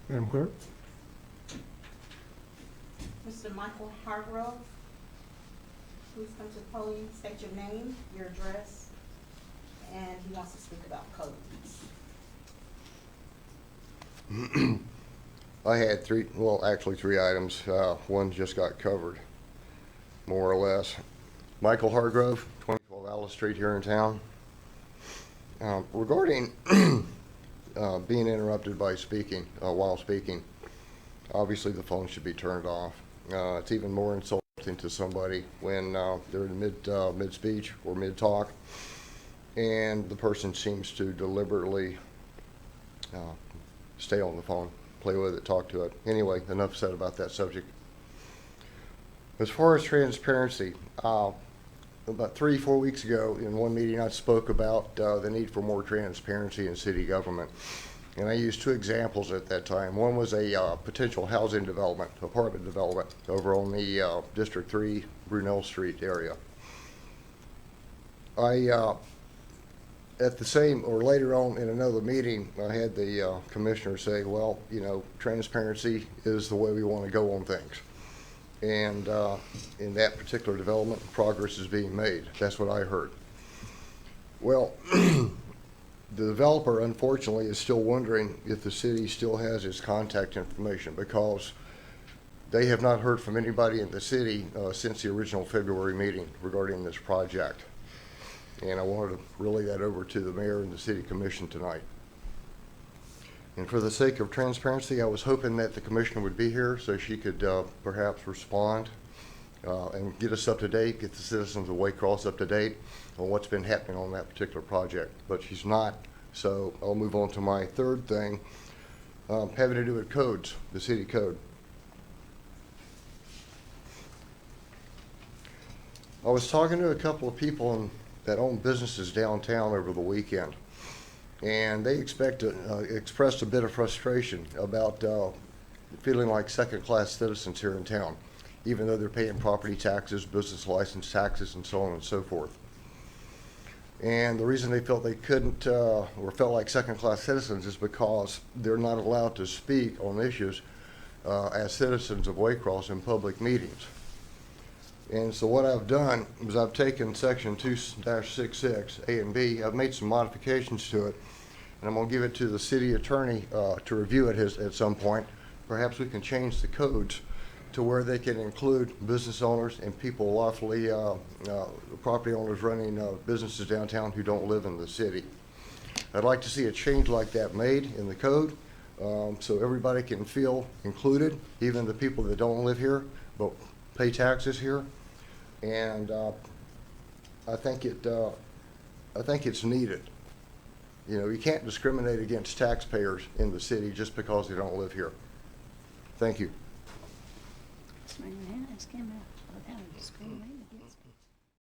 Madam Clerk? Mr. Michael Hargrove, please come to the podium, state your name, your address, and he wants to speak about codes. I had three items. One just got covered, more or less. Michael Hargrove, 2012 Alice Street here in town. Regarding being interrupted by speaking, while speaking, obviously the phone should be turned off. It's even more insulting to somebody when they're in mid-speech or mid-talk, and the person seems to deliberately stay on the phone, play with it, talk to it. Anyway, enough said about that subject. As far as transparency, about 3-4 weeks ago in one meeting I spoke about the need for more transparency in city government. And I used two examples at that time. One was a potential housing development, apartment development, over on the District 3 Brunel Street area. At the same, or later on in another meeting, I had the commissioner say, well, you know, transparency is the way we want to go on things. And in that particular development, progress is being made. That's what I heard. Well, the developer, unfortunately, is still wondering if the city still has his contact information, because they have not heard from anybody in the city since the original February meeting regarding this project. And I wanted to relay that over to the mayor and the city commission tonight. And for the sake of transparency, I was hoping that the commissioner would be here so she could perhaps respond and get us up to date, get the citizens of Waycross up to date on what's been happening on that particular project. But she's not, so I'll move on to my third thing, having to do with codes, the city code. I was talking to a couple of people that own businesses downtown over the weekend, and they expressed a bit of frustration about feeling like second-class citizens here in town, even though they're paying property taxes, business license taxes, and so on and so forth. And the reason they felt they couldn't or felt like second-class citizens is because they're not allowed to speak on issues as citizens of Waycross in public meetings. And so what I've done is I've taken section 2-66 A and B, I've made some modifications to it, and I'm going to give it to the city attorney to review it at some point. Perhaps we can change the codes to where they can include business owners and people lawfully, property owners running businesses downtown who don't live in the city. I'd like to see a change like that made in the code so everybody can feel included, even the people that don't live here but pay taxes here. And I think it's needed. You know, you can't discriminate against taxpayers in the city just because they don't live here. Thank you. Ask him how to discriminate against